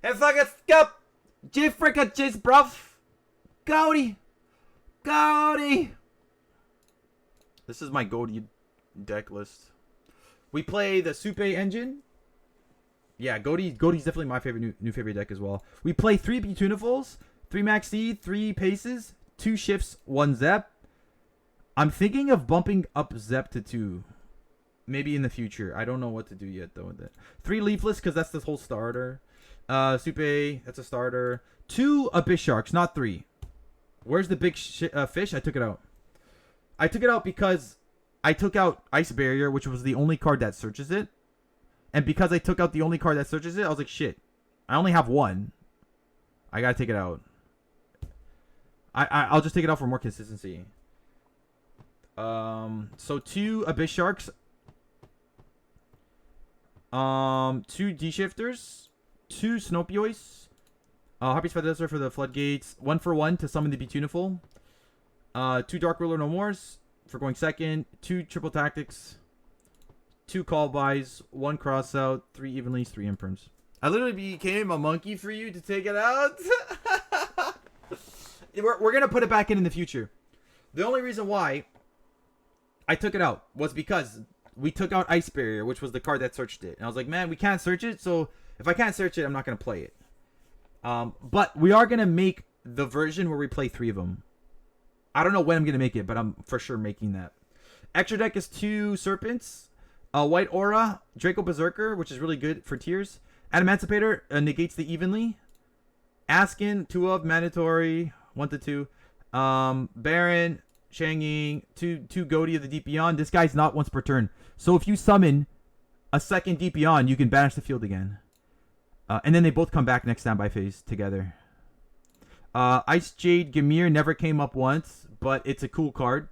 And fucking skip! G frickin' jizz, bruv! GHOTI! GHOTI! This is my GHOTI deck list. We play the Supe engine. Yeah, GHOTI's definitely my favorite new favorite deck as well. We play 3 Beautifuls, 3 Max C, 3 Paces, 2 Shifts, 1 Zep. I'm thinking of bumping up Zep to 2. Maybe in the future. I don't know what to do yet though with it. 3 Leafless because that's the whole starter. Supe, that's a starter. 2 Abyss Sharks, not 3. Where's the big fish? I took it out. I took it out because I took out Ice Barrier, which was the only card that searches it. And because I took out the only card that searches it, I was like, shit. I only have 1. I gotta take it out. I'll just take it out for more consistency. So 2 Abyss Sharks. 2 D-Shifters. 2 Snopioids. Harpy's Feather for the Floodgates. 1 for 1 to summon the Beautiful. 2 Dark Ruler No Mores for going second. 2 Triple Tactics. 2 Call Buys. 1 Cross Out. 3 Evenlys. 3 Imprints. I literally became a monkey for you to take it out. We're going to put it back in the future. The only reason why I took it out was because we took out Ice Barrier, which was the card that searched it. And I was like, man, we can't search it. So if I can't search it, I'm not going to play it. But we are going to make the version where we play 3 of them. I don't know when I'm going to make it, but I'm for sure making that. Extra deck is 2 Serpents. White Aura. Draco Berserker, which is really good for tiers. Adamantipator negates the Evenly. Askin, 2 of Mandatory. 1 to 2. Baron. Shanging. 2 GHOTI of the Deep Beyond. This guy's not once per turn. So if you summon a second Deep Beyond, you can banish the field again. And then they both come back next standby phase together. Ice Jade Gamir never came up once, but it's a cool card.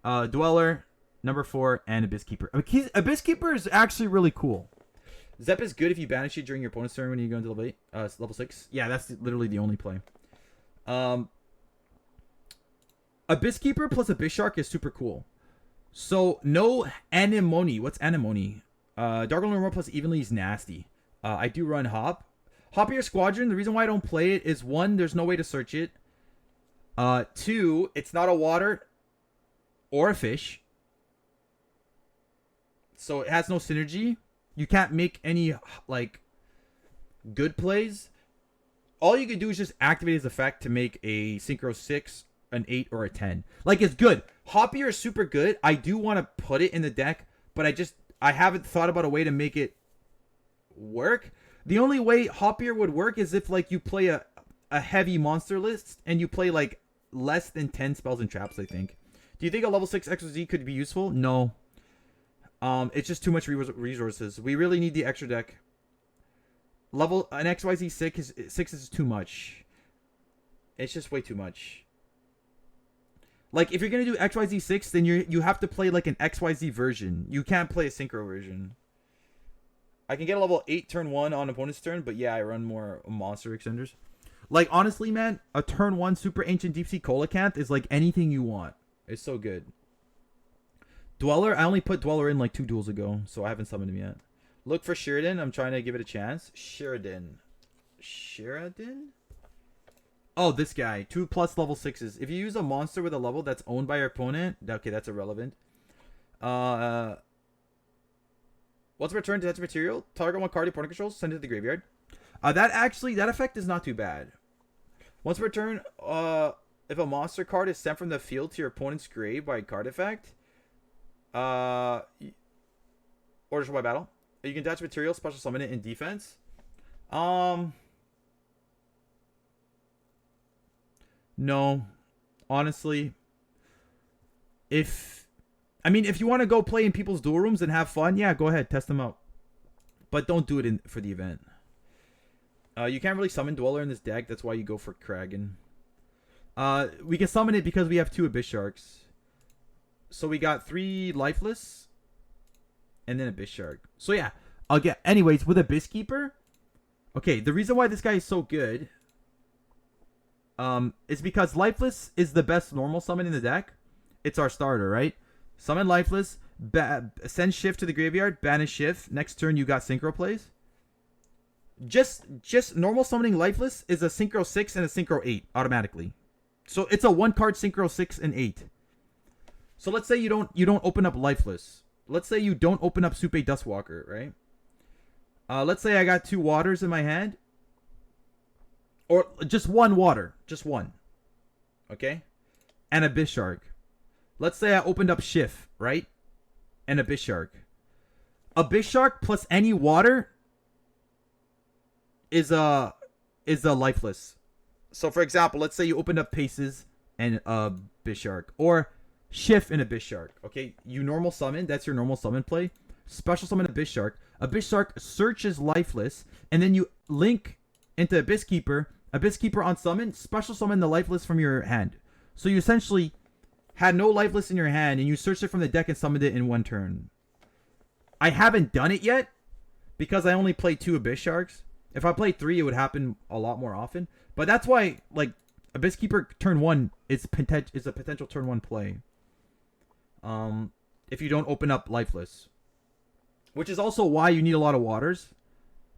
Dweller, number 4, and Abyss Keeper. Abyss Keeper is actually really cool. Zep is good if you banish it during your opponent's turn when you go into level 8, level 6. Yeah, that's literally the only play. Abyss Keeper plus Abyss Shark is super cool. So, no Anemone. What's Anemone? Dark Lord plus Evenly is nasty. I do run Hop. Hoppier Squadron, the reason why I don't play it is 1, there's no way to search it. 2, it's not a water or a fish. So it has no synergy. You can't make any, like, good plays. All you can do is just activate his effect to make a Synchro 6, an 8, or a 10. Like, it's good. Hoppier is super good. I do want to put it in the deck, but I haven't thought about a way to make it work. The only way Hoppier would work is if, like, you play a heavy monster list and you play, like, less than 10 spells and traps, I think. Do you think a level 6 XYZ could be useful? No. It's just too much resources. We really need the extra deck. An XYZ 6 is too much. It's just way too much. Like, if you're going to do XYZ 6, then you have to play, like, an XYZ version. You can't play a Synchro version. I can get a level 8 turn 1 on opponent's turn, but yeah, I run more monster extenders. Like, honestly, man, a turn 1 Super Ancient Deep Sea Coelacanth is like anything you want. It's so good. Dweller, I only put Dweller in like 2 duels ago, so I haven't summoned him yet. Look for Sheridan. I'm trying to give it a chance. Sheridan. Oh, this guy. 2+ level 6s. If you use a monster with a level that's owned by your opponent, okay, that's irrelevant. Once per turn, detach material. Target 1 card your opponent controls. Send it to the graveyard. That effect is not too bad. Once per turn, if a monster card is sent from the field to your opponent's grave by a card effect, or destroy by battle, you can detach material, special summon it in defense. No, honestly, if you want to go play in people's duel rooms and have fun, yeah, go ahead, test them out. But don't do it for the event. You can't really summon Dweller in this deck. That's why you go for Kragan. We can summon it because we have 2 Abyss Sharks. So we got 3 Lifeless. And then Abyss Shark. So yeah. Anyways, with Abyss Keeper. Okay, the reason why this guy is so good. Is because Lifeless is the best normal summon in the deck. It's our starter, right? Summon Lifeless. Send Shift to the graveyard. Banish Shift. Next turn you got Synchro plays. Just normal summoning lifeless is a synchro 6 and a synchro 8 automatically. So it's a 1-card synchro 6 and 8. So let's say you don't open up lifeless. Let's say you don't open up Supe Dustwalker, right? Let's say I got 2 waters in my hand. Or just 1 water. Just 1. Okay? And a Bishark. Let's say I opened up Shift, right? And a Bishark. A Bishark plus any water is a lifeless. So for example, let's say you opened up Paces and a Bishark. Or Shift and a Bishark. Okay? You normal summon. That's your normal summon play. Special summon a Bishark. A Bishark searches lifeless. And then you link into Abyss Keeper. Abyss Keeper on summon. Special summon the lifeless from your hand. So you essentially had no lifeless in your hand. And you searched it from the deck and summoned it in 1 turn. I haven't done it yet. Because I only played 2 Abyss Sharks. If I played 3, it would happen a lot more often. But that's why, like, Abyss Keeper turn 1 is a potential turn 1 play. If you don't open up lifeless. Which is also why you need a lot of waters.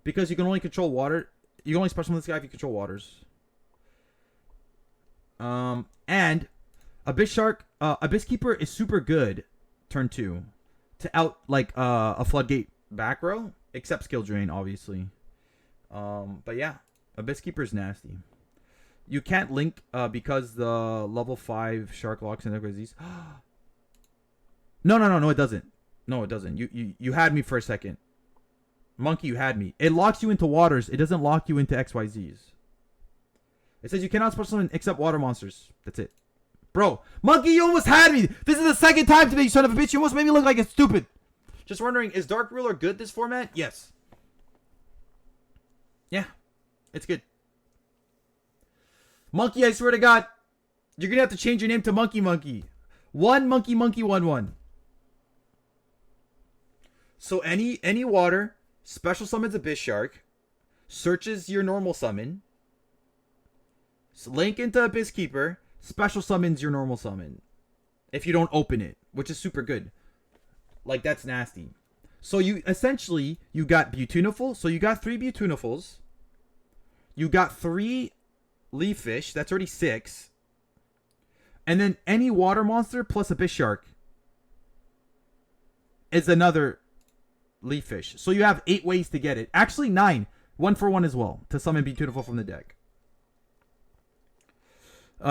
Because you can only control water. You can only special summon this guy if you control waters. And Abyss Shark, Abyss Keeper is super good turn 2 to out like a Floodgate back row, except skill drain, obviously. But yeah, Abyss Keeper is nasty. You can't link because the level 5 Shark locks in these. No, it doesn't. No, it doesn't. You had me for a second. Monkey, you had me. It locks you into waters. It doesn't lock you into XYZs. It says you cannot special summon except water monsters. That's it. Bro, Monkey, you almost had me. This is the second time today, you son of a bitch. You almost made me look like a stupid. Just wondering, is Dark Ruler good this format? Yes. Yeah, it's good. Monkey, I swear to God, you're going to have to change your name to Monkey Monkey. 1 Monkey Monkey 1-1. So any water, special summons a Abyss Shark, searches your normal summon, link into Abyss Keeper, special summons your normal summon. If you don't open it, which is super good. Like, that's nasty. So you essentially, you got Beautiful. So you got 3 Beautifuls. You got 3 Leaf Fish. That's already 6. And then any water monster plus Abyss Shark is another Leaf Fish. So you have 8 ways to get it. Actually 9. 1 for 1 as well. To summon Beautiful from the deck.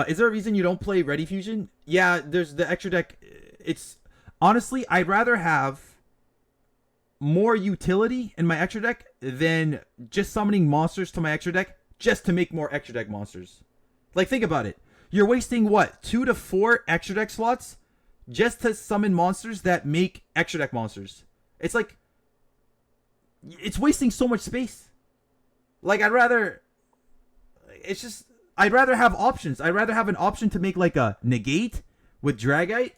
Is there a reason you don't play Ready Fusion? Yeah, there's the extra deck. It's honestly, I'd rather have more utility in my extra deck than just summoning monsters to my extra deck just to make more extra deck monsters. Like, think about it. You're wasting what? 2 to 4 extra deck slots just to summon monsters that make extra deck monsters. It's like, it's wasting so much space. Like, I'd rather have options. I'd rather have an option to make like a negate with Dragite,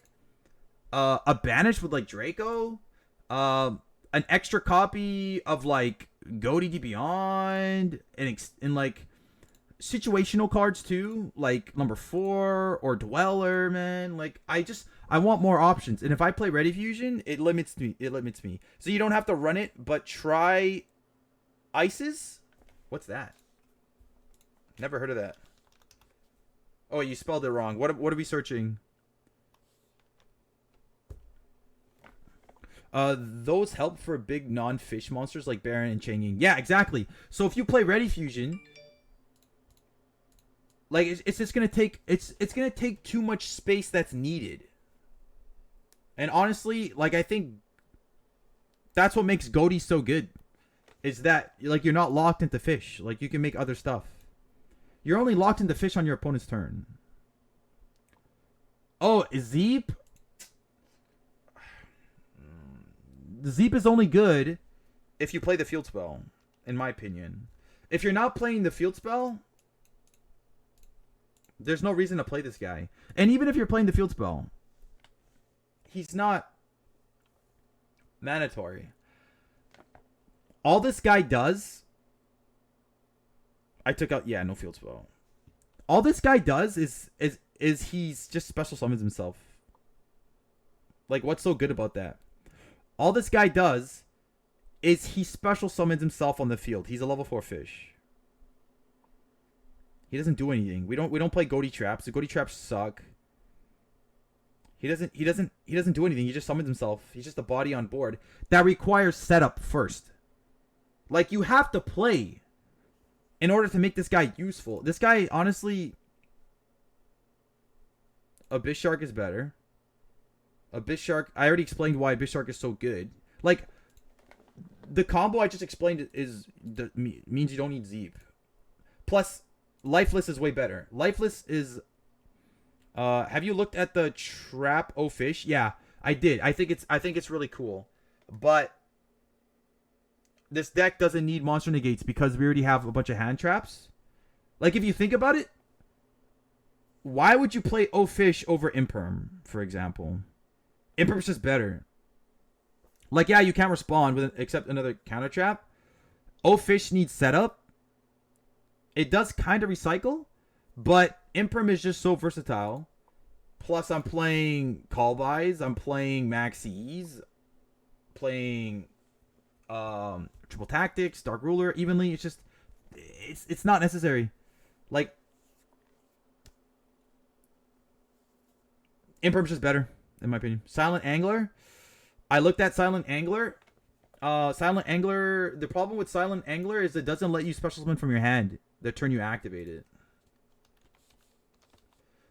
a banish with like Draco, an extra copy of like GHOTI Beyond, and like situational cards too, like number 4 or Dweller, man. Like, I want more options. And if I play Ready Fusion, it limits me. So you don't have to run it, but try Isis. What's that? Never heard of that. Oh, you spelled it wrong. What are we searching? Those help for big non-fish monsters like Baron and Changing. Yeah, exactly. So if you play Ready Fusion, like, it's just gonna take it's gonna take too much space that's needed. And honestly, like, I think that's what makes GHOTI so good, is that like you're not locked into fish. Like, you can make other stuff. You're only locked into fish on your opponent's turn. Oh, Zeep? Zeep is only good if you play the field spell, in my opinion. If you're not playing the field spell, there's no reason to play this guy. And even if you're playing the field spell, he's not mandatory. All this guy does... I took out... Yeah, no field spell. All this guy does is he's just special summons himself. Like, what's so good about that? All this guy does is he special summons himself on the field. He's a level 4 fish. He doesn't do anything. We don't play GHOTI traps. The GHOTI traps suck. He doesn't do anything. He just summons himself. He's just a body on board. That requires setup first. Like, you have to play in order to make this guy useful. This guy, honestly, Abyss Shark is better. Abyss Shark, I already explained why Abyss Shark is so good. Like, the combo I just explained means you don't need Zeep. Plus, Lifeless is way better. Lifeless is... have you looked at the Trap O Fish? Yeah, I did. I think it's really cool. But this deck doesn't need monster negates because we already have a bunch of hand traps. Like, if you think about it, why would you play O Fish over Imperm, for example? Imperm's just better. Like, yeah, you can't respond with except another counter trap. O Fish needs setup. It does kind of recycle, but Imperm is just so versatile. Plus, I'm playing Call Buys. I'm playing Maxis. Playing Triple Tactics, Dark Ruler, evenly. It's just, it's not necessary. Like, Imperm's just better, in my opinion. Silent Angler. I looked at Silent Angler. Silent Angler, the problem with Silent Angler is it doesn't let you special summon from your hand the turn you activate it.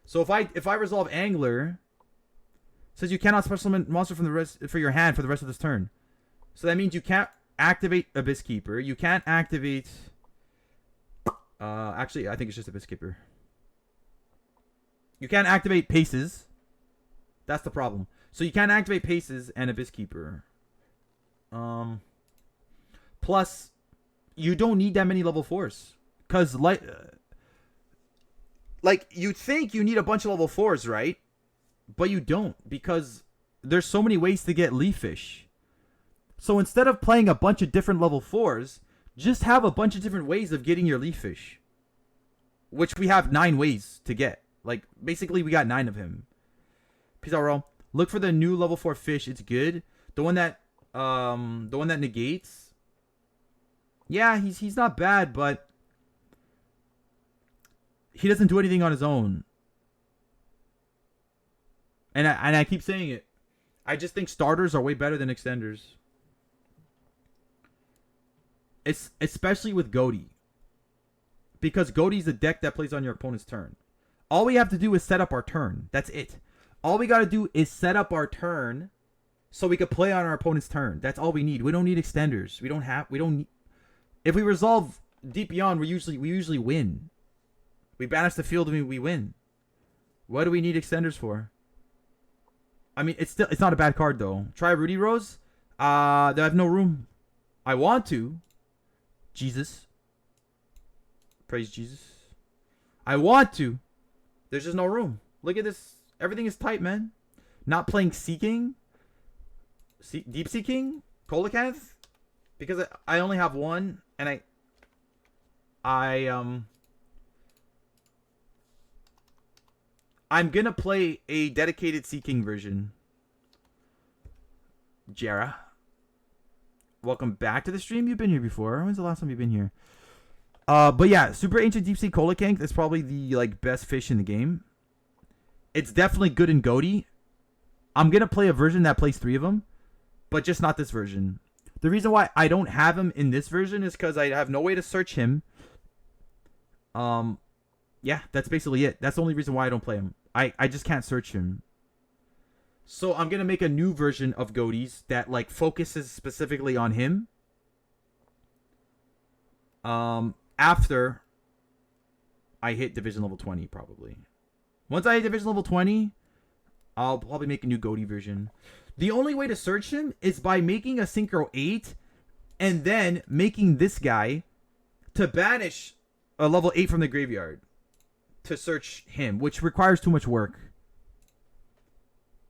So if I resolve Angler, it says you cannot special summon monster from the rest for your hand for the rest of this turn. So that means you can't activate Abyss Keeper. You can't activate... actually, I think it's just Abyss Keeper. You can't activate Paces. That's the problem. So you can't activate Paces and Abyss Keeper. Plus, you don't need that many level 4s. Because, like, you think you need a bunch of level 4s, right? But you don't. Because there's so many ways to get Leaf Fish. So instead of playing a bunch of different level 4s, just have a bunch of different ways of getting your Leaf Fish. Which we have 9 ways to get. Like, basically, we got 9 of him. Peace out, bro. Look for the new level 4 fish. It's good. The one that negates. Yeah, he's not bad, but he doesn't do anything on his own. And I keep saying it. I just think starters are way better than extenders. It's especially with GHOTI. Because GHOTI is a deck that plays on your opponent's turn. All we have to do is set up our turn. That's it. All we got to do is set up our turn so we could play on our opponent's turn. That's all we need. We don't need extenders. We don't need... If we resolve Deep Beyond, we usually win. We banish the field and we win. What do we need extenders for? I mean, it's not a bad card though. Try Rudy Rose. They have no room. I want to. Jesus. Praise Jesus. I want to. There's just no room. Look at this. Everything is tight, man. Not playing Seeking. Deep Seeking. Colacanth. Because I only have one. And I'm gonna play a dedicated Seeking version. Jera. Welcome back to the stream. You've been here before. When's the last time you've been here? But yeah, Super Ancient Deep Sea Colacanth is probably the best fish in the game. It's definitely good in GHOTI. I'm gonna play a version that plays 3 of them, but just not this version. The reason why I don't have him in this version is because I have no way to search him. Yeah, that's basically it. That's the only reason why I don't play him. I just can't search him. So I'm gonna make a new version of GHOTIs that focuses specifically on him. After I hit division level 20, probably. Once I hit division level 20, I'll probably make a new GHOTI version. The only way to search him is by making a Synchro 8 and then making this guy to banish a level 8 from the graveyard to search him, which requires too much work.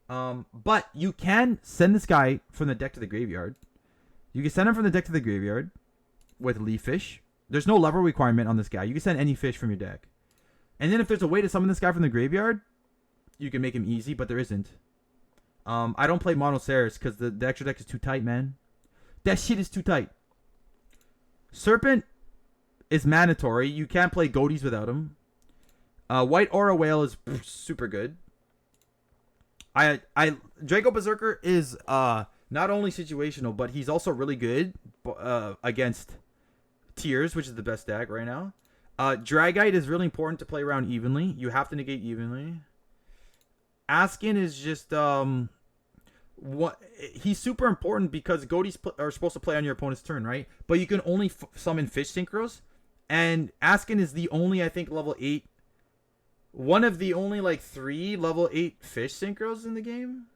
But you can send this guy from the deck to the graveyard. You can send him from the deck to the graveyard with Leaf Fish. There's no level requirement on this guy. You can send any fish from your deck. And then if there's a way to summon this guy from the graveyard, you can make him easy, but there isn't. I don't play Mono Ceres because the extra deck is too tight, man. That shit is too tight. Serpent is mandatory. You can't play GHOTIs without him. White Aura Whale is super good. Draco Berserker is not only situational, but he's also really good against Tears, which is the best deck right now. Dragite is really important to play around evenly. You have to negate evenly. Askin is just he's super important because GHOTIs are supposed to play on your opponent's turn, right? But you can only summon fish synchros, and Askin is the only, I think, level 8, one of the only like 3 level 8 fish synchros in the game.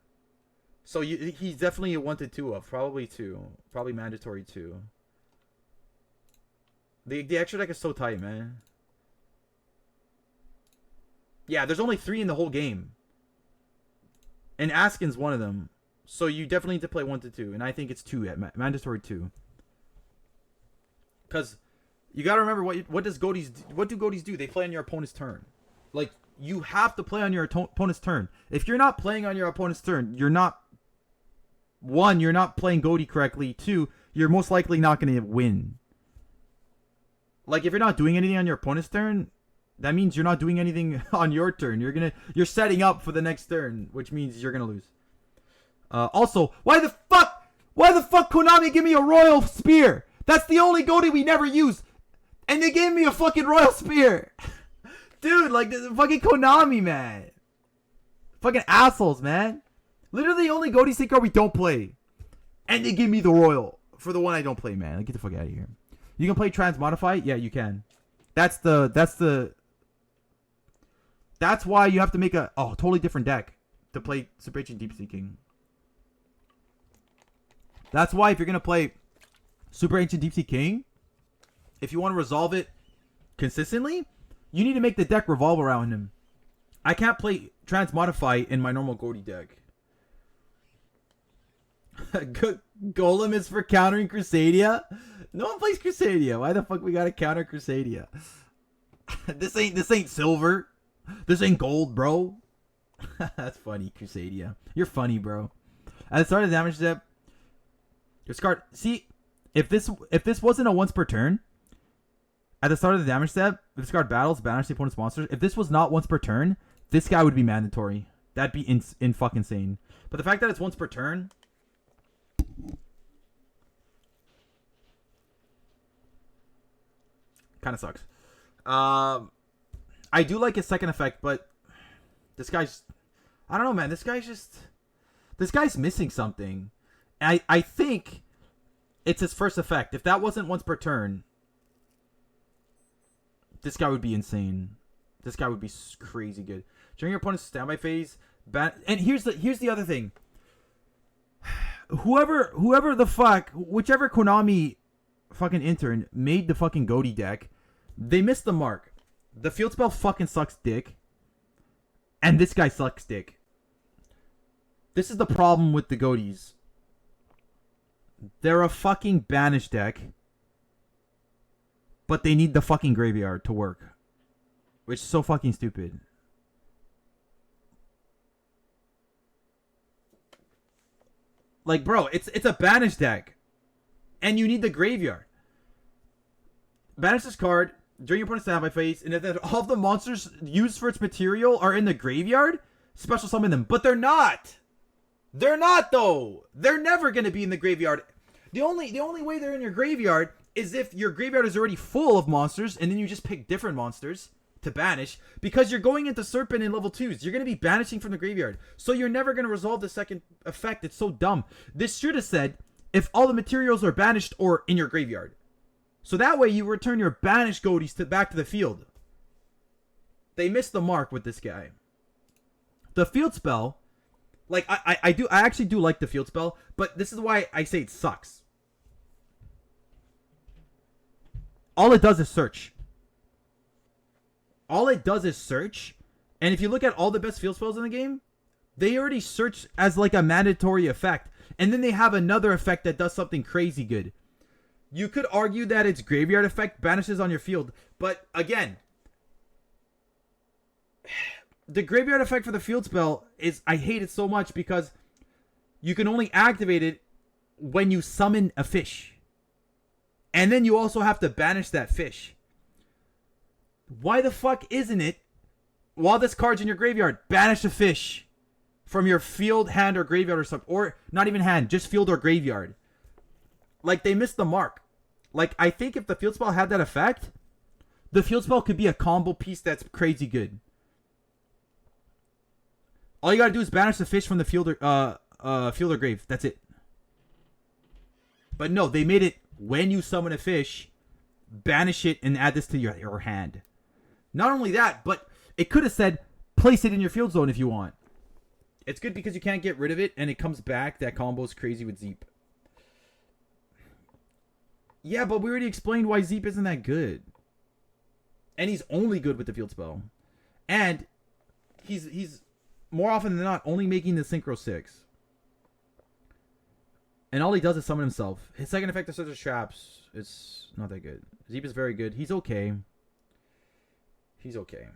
So he's definitely a 1 to 2 of, probably 2, probably mandatory 2. The extra deck is so tight, man. Yeah, there's only 3 in the whole game. And Askin's one of them. So you definitely need to play 1 to 2. And I think it's 2 at mandatory 2. Because you gotta remember what do GHOTIs do? They play on your opponent's turn. Like, you have to play on your opponent's turn. If you're not playing on your opponent's turn, you're not playing GHOTI correctly. 2, you're most likely not gonna win. Like, if you're not doing anything on your opponent's turn, that means you're not doing anything on your turn. You're setting up for the next turn, which means you're gonna lose. Also, why the fuck Konami give me a Royal Spear? That's the only GHOTI we never use, and they gave me a fucking Royal Spear. Dude, like, the fucking Konami, man. Fucking assholes, man. Literally the only GHOTI synchro we don't play, and they give me the Royal for the one I don't play, man. Like, get the fuck out of here. You can play Transmodify? Yeah, you can. That's why you have to make a totally different deck to play Super Ancient Deep Sea King. That's why if you're going to play Super Ancient Deep Sea King, if you want to resolve it consistently, you need to make the deck revolve around him. I can't play Transmodify in my normal GHOTI deck. Golem is for countering Crusadia? No one plays Crusadia. Why the fuck we gotta counter Crusadia? This ain't silver. This ain't gold, bro. That's funny, Crusadia. You're funny, bro. At the start of the damage step, discard. See, if this wasn't a once per turn, at the start of the damage step, discard battles, banish the opponent's monsters. If this was not once per turn, this guy would be mandatory. That'd be in fucking insane. But the fact that it's once per turn, kind of sucks. I do like his second effect, but this guy's, I don't know, man. This guy's missing something. I think it's his first effect. If that wasn't once per turn, this guy would be insane. This guy would be crazy good. During your opponent's standby phase, and here's the other thing. Whoever the fuck, whichever Konami fucking intern made the fucking GHOTI deck, they missed the mark. The field spell fucking sucks dick. And this guy sucks dick. This is the problem with the GHOTIs. They're a fucking banish deck, but they need the fucking graveyard to work, which is so fucking stupid. Like, bro, it's a banish deck, and you need the graveyard. Banish this card during your opponent's standby phase, and if all of the monsters used for its material are in the graveyard, special summon them. But they're not. They're not, though. They're never gonna be in the graveyard. The only way they're in your graveyard is if your graveyard is already full of monsters, and then you just pick different monsters to banish, because you're going into Serpent in level 2s. You're going to be banishing from the graveyard. So you're never going to resolve the second effect. It's so dumb. This should have said, if all the materials are banished or in your graveyard. So that way you return your banished GHOTIs back to the field. They missed the mark with this guy. The field spell, like, I actually do like the field spell, but this is why I say it sucks. All it does is search. All it does is search, and if you look at all the best field spells in the game, they already search as like a mandatory effect, and then they have another effect that does something crazy good. You could argue that its graveyard effect banishes on your field, but again, the graveyard effect for the field spell is, I hate it so much because you can only activate it when you summon a fish. And then you also have to banish that fish. Why the fuck isn't it, while this card's in your graveyard, banish a fish from your field, hand, or graveyard or something? Or not even hand, just field or graveyard. Like, they missed the mark. Like, I think if the field spell had that effect, the field spell could be a combo piece that's crazy good. All you gotta do is banish the fish from the field or grave. That's it. But no, they made it when you summon a fish, banish it and add this to your hand. Not only that, but it could have said place it in your field zone if you want. It's good because you can't get rid of it and it comes back. That combo is crazy with Zeep. Yeah, but we already explained why Zeep isn't that good. And he's only good with the field spell. And he's more often than not only making the Synchro 6. And all he does is summon himself. His second effect is such a traps. It's not that good. Zeep is very good. He's okay. He's okay.